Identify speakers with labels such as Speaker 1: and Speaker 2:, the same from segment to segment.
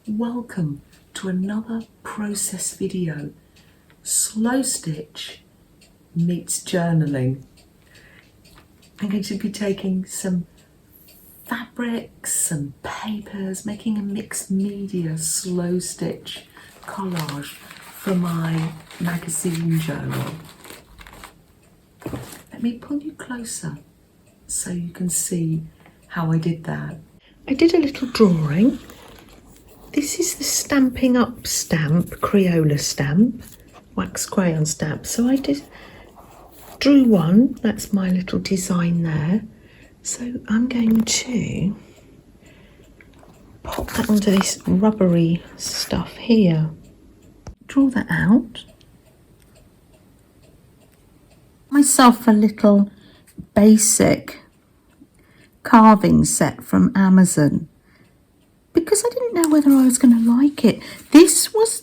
Speaker 1: Welcome to another process video. Slow stitch meets journaling. I'm going to be taking some fabrics, some papers, making a mixed media slow stitch collage for my magazine journal. Let me pull you closer so you can see how I did that. I did a little drawing. This is the Stamping Up stamp, Crayola stamp, wax crayon stamp. So I drew one, that's my little design there. So I'm going to pop that onto this rubbery stuff here. Draw that out. Myself a little basic carving set from Amazon, because I didn't know whether I was going to like it. This was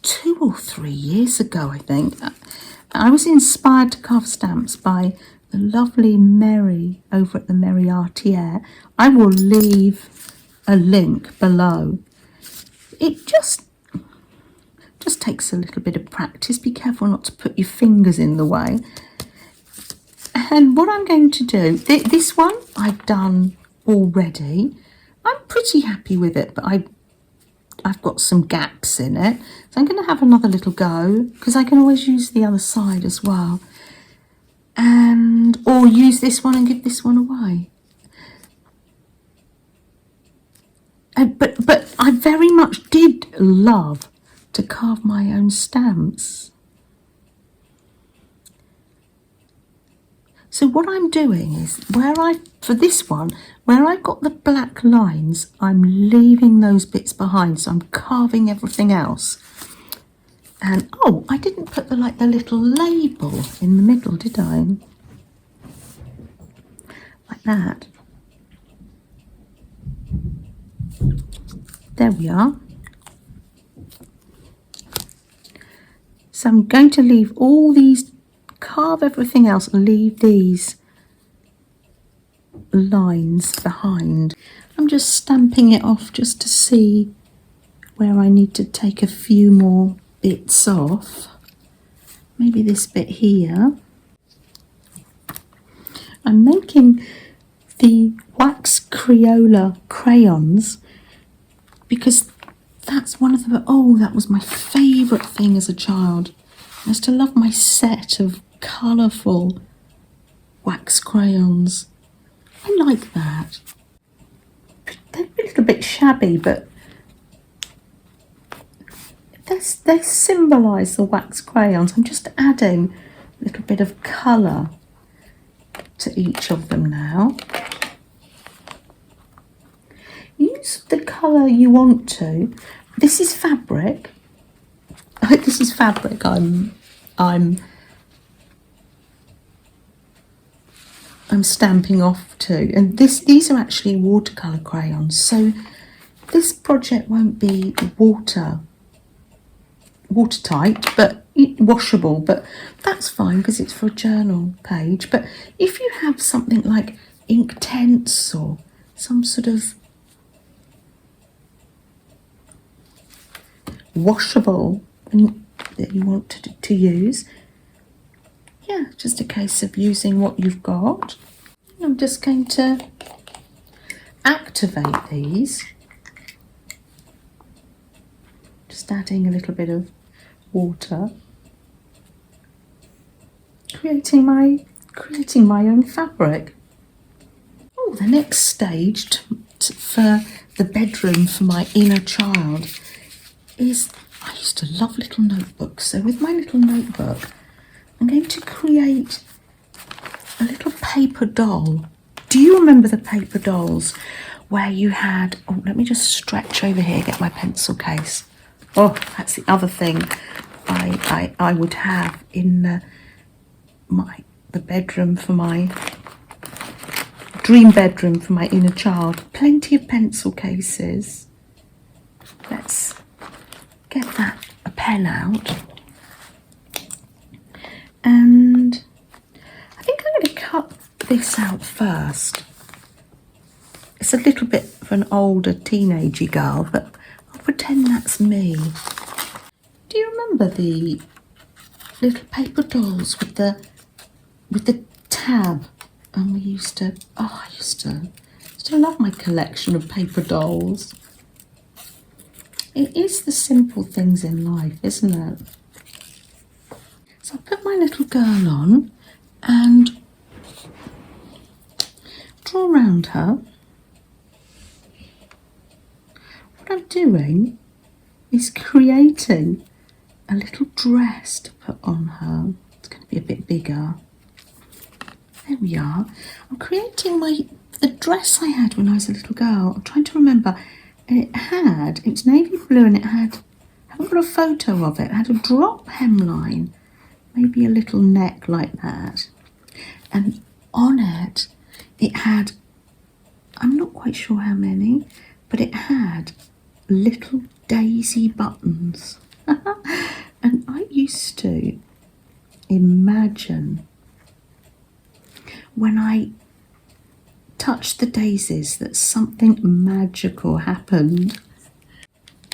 Speaker 1: 2 or 3 years ago, I think. I was inspired to carve stamps by the lovely Meri over at the Meri Artier. I will leave a link below. It just takes a little bit of practice. Be careful not to put your fingers in the way. And what I'm going to do, this one I've done already. I'm pretty happy with it, but I've got some gaps in it. So I'm going to have another little go, because I can always use the other side as well. Or use this one and give this one away. But I very much did love to carve my own stamps. So what I'm doing is, for this one, where I've got the black lines, I'm leaving those bits behind. So I'm carving everything else. And, oh, I didn't put the little label in the middle, did I? Like that. There we are. So I'm going to leave all these, carve everything else and leave these lines behind. I'm just stamping it off just to see where I need to take a few more bits off. Maybe this bit here. I'm making the wax Crayola crayons because that's one of the, that was my favourite thing as a child. I used to love my set of colourful wax crayons. I like that. They're a little bit shabby, but they symbolise the wax crayons. I'm just adding a little bit of colour to each of them now. Use the colour you want to. This is fabric. This is fabric I'm stamping off to, and these are actually watercolour crayons, so this project won't be watertight, but washable, but that's fine because it's for a journal page. But if you have something like Inktense or some sort of washable that you want to use, yeah, just a case of using what you've got. I'm just going to activate these, just adding a little bit of water, creating my own fabric. Oh, the next stage for the bedroom for my inner child is, I used to love little notebooks. So with my little notebook, I'm going to create a little paper doll. Do you remember the paper dolls where you had, let me just stretch over here, get my pencil case. Oh, that's the other thing I would have in the bedroom for my dream bedroom for my inner child. Plenty of pencil cases. Let's get a pen out. And I think I'm going to cut this out first. It's a little bit of an older teenagey girl, but I'll pretend that's me. Do you remember the little paper dolls with the tab? And we used to, I used to love my collection of paper dolls. It is the simple things in life, isn't it? So I put my little girl on and draw around her. What I'm doing is creating a little dress to put on her. It's going to be a bit bigger. There we are. I'm creating the dress I had when I was a little girl. I'm trying to remember. It was navy blue, and I haven't got a photo of it. It had a drop hemline, maybe a little neck like that. And on it, it had, I'm not quite sure how many, but it had little daisy buttons. And I used to imagine when I touched the daisies that something magical happened.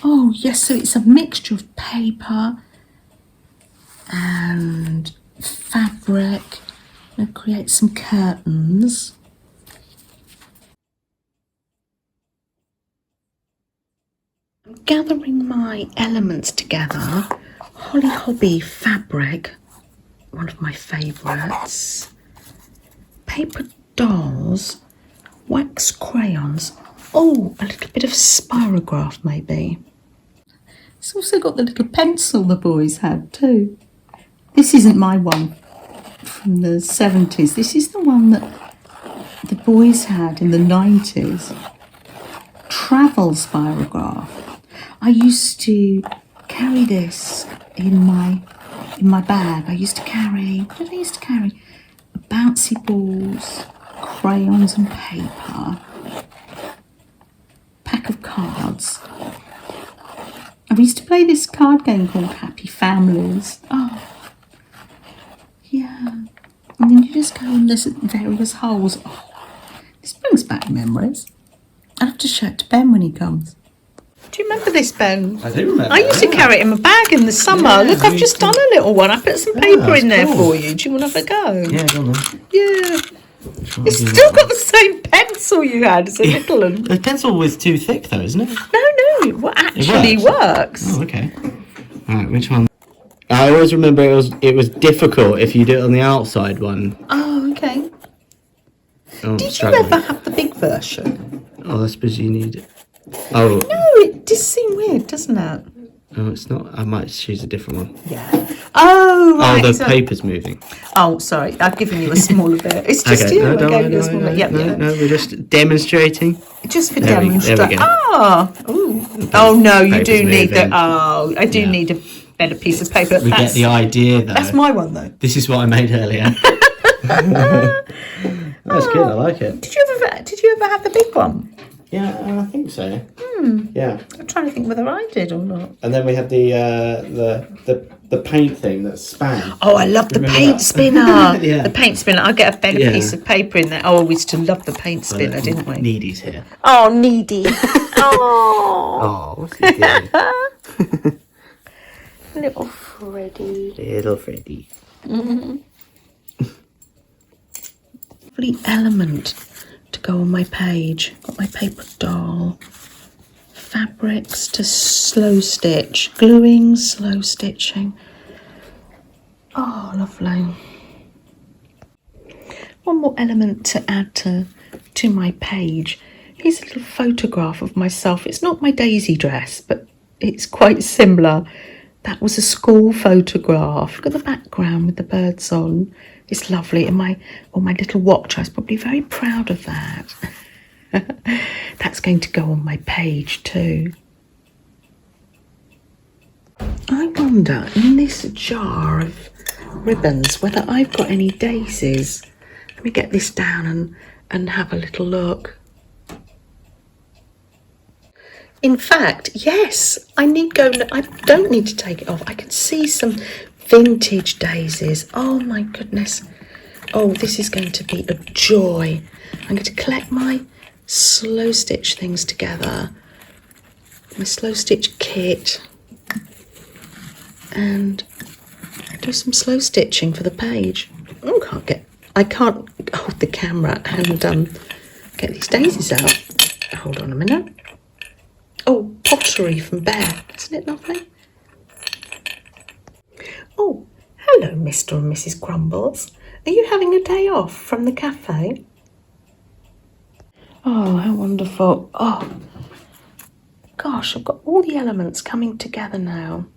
Speaker 1: Oh yes, so it's a mixture of paper and fabric. I'm going to create some curtains. I'm gathering my elements together. Holly Hobby fabric, one of my favourites. Paper dolls, wax crayons. Oh, a little bit of spirograph maybe. It's also got the little pencil the boys had too. This isn't my one from the 70s. This is the one that the boys had in the 90s. Travel spirograph. I used to carry this in my bag. I used to carry, what did I used to carry? Bouncy balls, crayons and paper, pack of cards. And we used to play this card game called Happy Families. Oh, yeah. And then you just go in this various holes. Oh, this brings back memories. I'll have to show it to Ben when he comes. Do you remember this, Ben?
Speaker 2: I do remember.
Speaker 1: I used to carry it in my bag in the summer.
Speaker 2: Yeah,
Speaker 1: look, I've just done a little one. I put some paper in there for you. Do you want to have a go?
Speaker 2: Yeah, go on then.
Speaker 1: Yeah. It's still got the same pencil you had as a little one.
Speaker 2: The pencil was too thick though, isn't it?
Speaker 1: No, it actually works.
Speaker 2: Oh, okay. Alright, which one? I always remember it was difficult if you do it on the outside one.
Speaker 1: Oh, okay.
Speaker 2: Oh,
Speaker 1: Did you ever have the big version?
Speaker 2: Oh, I suppose you need it. Oh.
Speaker 1: No, it does seem weird, doesn't it?
Speaker 2: Oh, it's not. I might choose a different one.
Speaker 1: Yeah. Oh, right.
Speaker 2: Oh, the paper's moving.
Speaker 1: Oh, sorry. I've given you a smaller bit. It's just
Speaker 2: okay.
Speaker 1: you.
Speaker 2: No,
Speaker 1: I gave you a smaller bit.
Speaker 2: No, we're just demonstrating.
Speaker 1: Just for
Speaker 2: there
Speaker 1: demonstration.
Speaker 2: we go.
Speaker 1: Ah. Oh, no, you do need
Speaker 2: moving.
Speaker 1: I do need a better piece of paper.
Speaker 2: We get the idea, though.
Speaker 1: That's my one, though.
Speaker 2: This is what I made earlier. That's good. I like it.
Speaker 1: Did you ever have the big one?
Speaker 2: Yeah, I think so. Yeah.
Speaker 1: I'm trying to think whether I did or not.
Speaker 2: And then we had the paint thing that span.
Speaker 1: Oh, I love the paint spinner.
Speaker 2: Yeah.
Speaker 1: The paint spinner. I'll get a better piece of paper in there. Oh, we used to love the paint spinner, didn't we?
Speaker 2: Needy's here.
Speaker 1: Oh, Needy. Oh.
Speaker 2: Oh, what's he doing?
Speaker 1: Little Freddy.
Speaker 2: Little Freddy.
Speaker 1: Lovely element to go on my page. Got my paper doll. Fabrics to slow stitch. Gluing, slow stitching. Oh, lovely. One more element to add to my page. Here's a little photograph of myself. It's not my daisy dress, but it's quite similar. That was a school photograph. Look at the background with the birds on. It's lovely. And my little watch, I was probably very proud of that. That's going to go on my page too. I wonder, in this jar of ribbons, whether I've got any daisies. Let me get this down and have a little look. In fact, yes, I don't need to take it off. I can see some vintage daisies. Oh my goodness. Oh, this is going to be a joy. I'm going to collect my slow stitch things together. my slow stitch kit and do some slow stitching for the page. Oh, I can't hold the camera and get these daisies out. Hold on a minute. Oh, pottery from Beth. Isn't it lovely? Oh, hello, Mr. and Mrs. Grumbles. Are you having a day off from the cafe? Oh, how wonderful. Oh, gosh, I've got all the elements coming together now.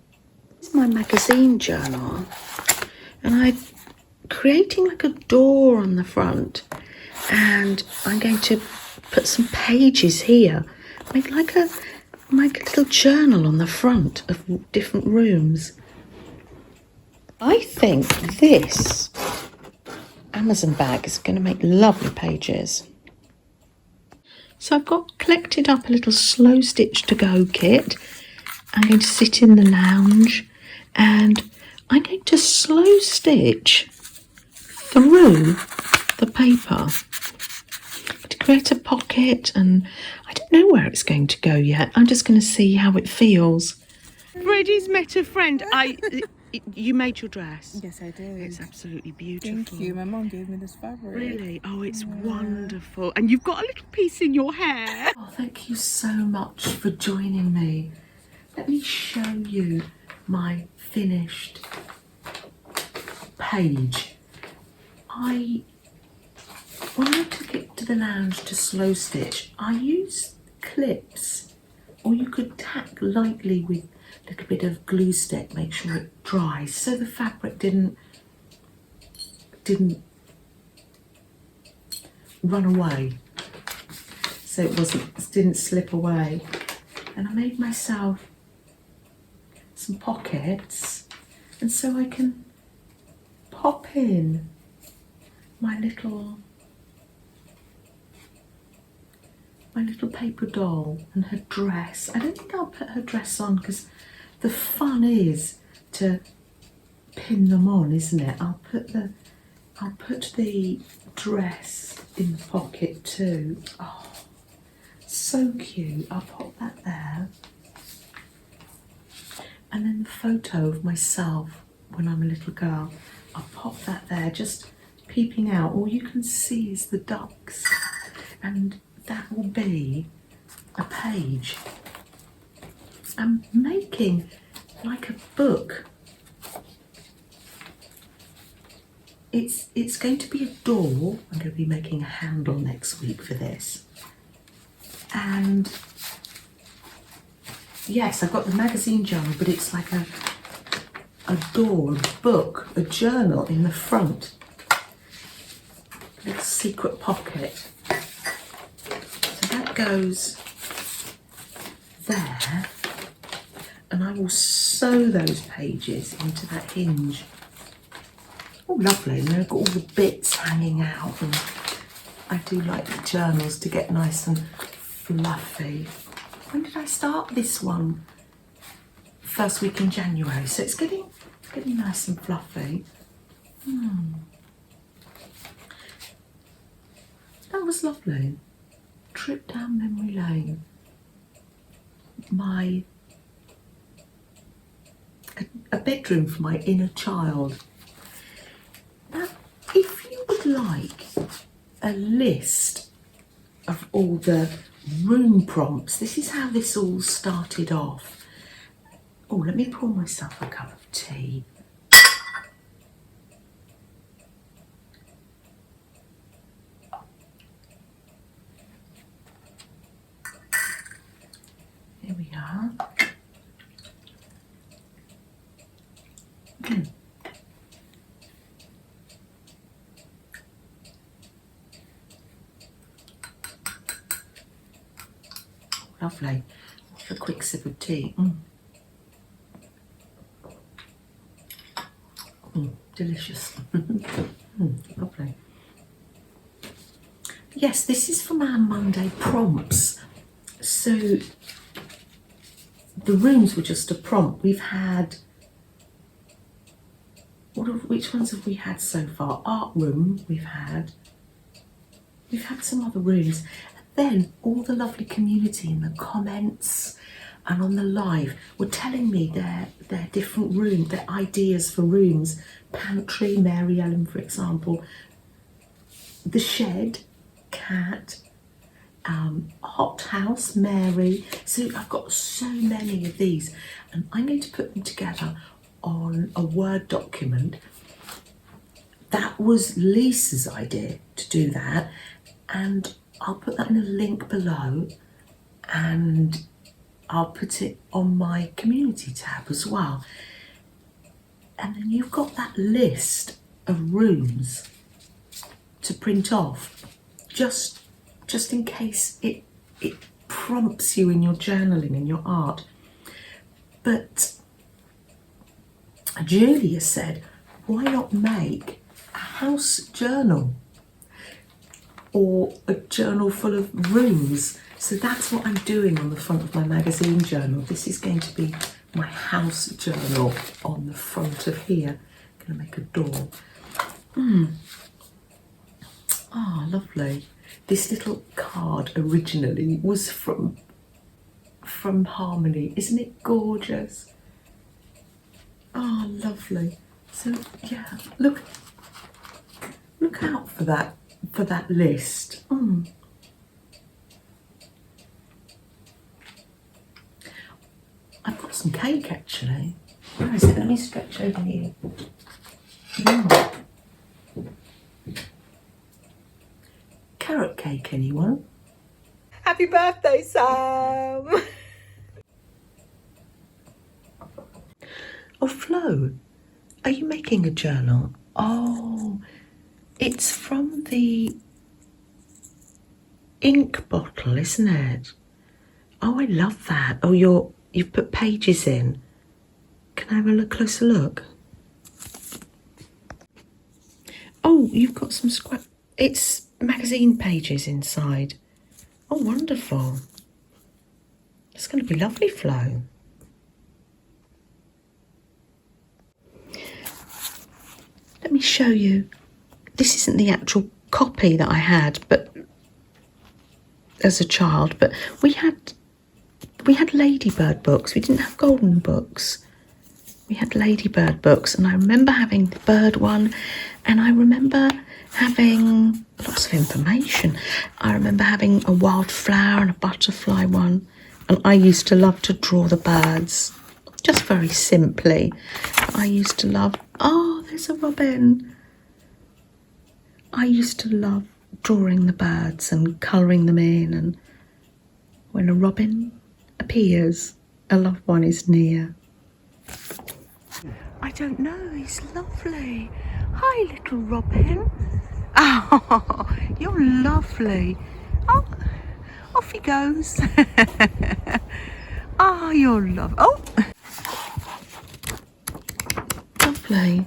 Speaker 1: This is my magazine journal. And I'm creating like a door on the front. And I'm going to put some pages here. Make like a little journal on the front of different rooms. I think this Amazon bag is going to make lovely pages. So I've got collected up a little slow stitch to go kit. I'm going to sit in the lounge and I'm going to slow stitch through the paper to create a pocket, and I don't know where it's going to go yet. I'm just going to see how it feels. Freddie's met a friend. You made your dress?
Speaker 3: Yes, I did.
Speaker 1: It's absolutely beautiful.
Speaker 3: Thank you. My mom gave me this fabric.
Speaker 1: Really? Oh, it's wonderful. And you've got a little piece in your hair. Oh, thank you so much for joining me. Let me show you my finished page. When I took it to the lounge to slow stitch, I used clips, or you could tack lightly with a little bit of glue stick, make sure it dries, so the fabric didn't run away, so it didn't slip away. And I made myself some pockets, and so I can pop in my little paper doll and her dress. I don't think I'll put her dress on because the fun is to pin them on, isn't it? I'll put the dress in the pocket too. Oh, so cute. I'll pop that there. And then the photo of myself when I'm a little girl, I'll pop that there, just peeping out. All you can see is the ducks, and that will be a page. I'm making like a book. It's going to be a door. I'm going to be making a handle next week for this. And yes, I've got the magazine journal, but it's like a door, a book, a journal in the front. A little secret pocket. So that goes there, and I will sew those pages into that hinge. Oh, lovely. And I've got all the bits hanging out, and I do like the journals to get nice and fluffy. When did I start this one? First week in January, so it's getting nice and fluffy. That was lovely. Trip down memory lane. A bedroom for my inner child. Now, if you would like a list of all the room prompts, this is how this all started off. Oh, let me pour myself a cup of tea. Here we are. Lovely. A quick sip of tea. Delicious. Lovely. Yes, this is from our Monday prompts. So the rooms were just a prompt. We've had, which ones have we had so far? Art room we've had some other rooms. And then all the lovely community in the comments. and on the live were telling me their different rooms, their ideas for rooms. Pantry, Mary Ellen, for example. The shed, Cat. Hot house, Mary. So I've got so many of these, and I'm going to put them together on a Word document. That was Lisa's idea to do that, and I'll put that in a link below, and I'll put it on my community tab as well. And then you've got that list of rooms to print off, just in case it prompts you in your journaling and your art. But Julia said, why not make a house journal or a journal full of rooms? So that's what I'm doing on the front of my magazine journal. This is going to be my house journal on the front of here. I'm going to make a door. Oh, lovely. This little card originally was from Harmony. Isn't it gorgeous? Oh, lovely. So yeah, look out for that list. I've got some cake actually. Where is it? Let me stretch over here. Carrot cake, anyone?
Speaker 3: Happy birthday, Sam!
Speaker 1: Oh, Flo, are you making a journal? Oh, it's from the ink bottle, isn't it? Oh, I love that. Oh, you've put pages in. Can I have a closer look? Oh, you've got some it's magazine pages inside. Oh, wonderful. It's going to be lovely, Flo. Let me show you. This isn't the actual copy that I had, but as a child, but we had Ladybird books. We didn't have golden books. We had Ladybird books, and I remember having the bird one, and I remember having lots of information. I remember having a wildflower and a butterfly one, and I used to love to draw the birds, just very simply. I used to love, oh, there's a robin. I used to love drawing the birds and colouring them in, and when a robin appears, a loved one is near. I don't know, he's lovely. Hi, little robin. Oh, you're lovely. Oh, off he goes. Oh, you're lovely. Oh, lovely.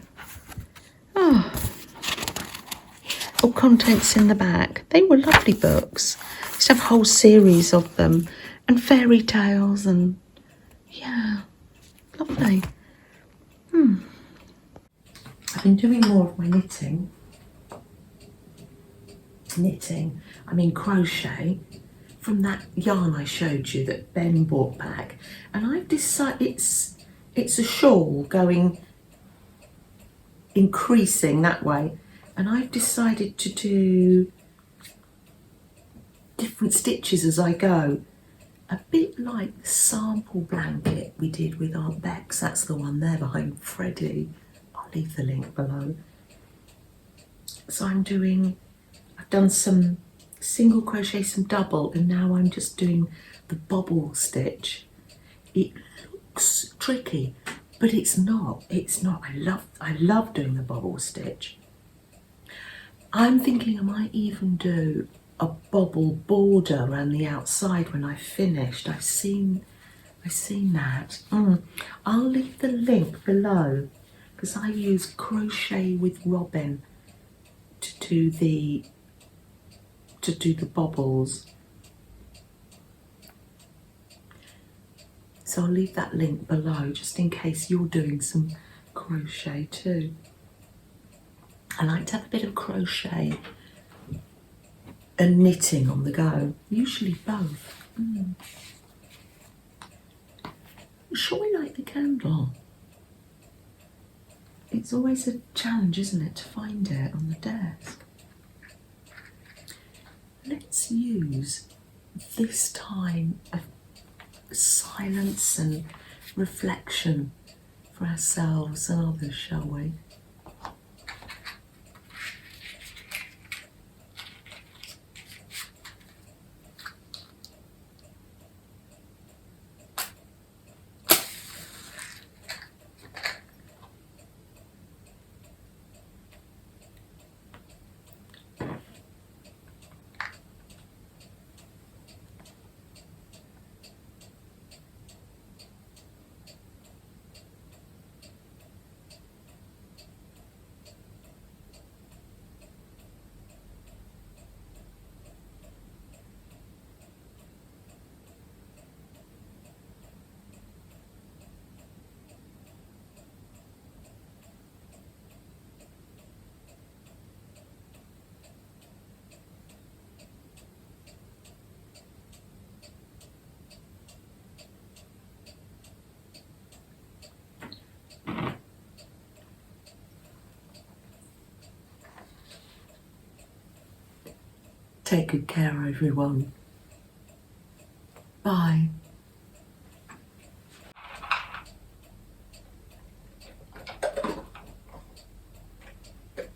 Speaker 1: Oh, contents in the back. They were lovely books. I used to have a whole series of them, and fairy tales, and yeah, lovely. I've been doing more of my knitting, I mean crochet, from that yarn I showed you that Ben brought back, and I've decided it's a shawl increasing that way, and I've decided to do different stitches as I go, a bit like the sample blanket we did with Aunt Bex. That's the one there behind Freddie. I'll leave the link below. So I've done some single crochet, some double, and now I'm just doing the bobble stitch. It looks tricky, but it's not. I love doing the bobble stitch. I'm thinking I might even do a bobble border around the outside when I've finished. I've seen that. I'll leave the link below, because I use Crochet with Robin to do the bobbles. So I'll leave that link below just in case you're doing some crochet too. I like to have a bit of crochet and knitting on the go, usually both. not sure I like the candle. It's always a challenge, isn't it, to find it on the desk. Let's use this time of silence and reflection for ourselves and others, shall we? Take good care, everyone. Bye. There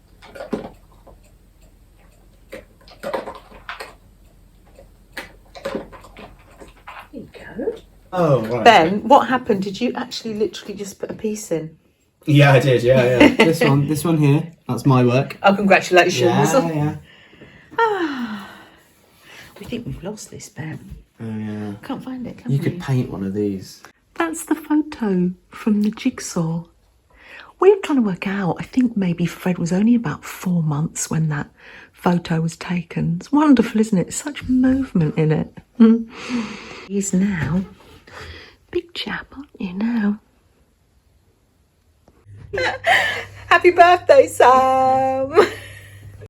Speaker 1: you go.
Speaker 2: Oh, right.
Speaker 3: Ben, what happened? Did you actually literally just put a piece in?
Speaker 2: Yeah, I did. Yeah. This one here. That's my work.
Speaker 3: Oh, congratulations.
Speaker 2: Yeah.
Speaker 3: We think we've lost this, Ben.
Speaker 2: Oh yeah.
Speaker 3: Can't find it, can
Speaker 2: You
Speaker 3: we?
Speaker 2: could paint one of these.
Speaker 1: That's the photo from the jigsaw. We were trying to work out, I think maybe Fred was only about 4 months when that photo was taken. It's wonderful, isn't it? Such movement in it. He's now big chap, aren't you now?
Speaker 3: Happy birthday, Sam.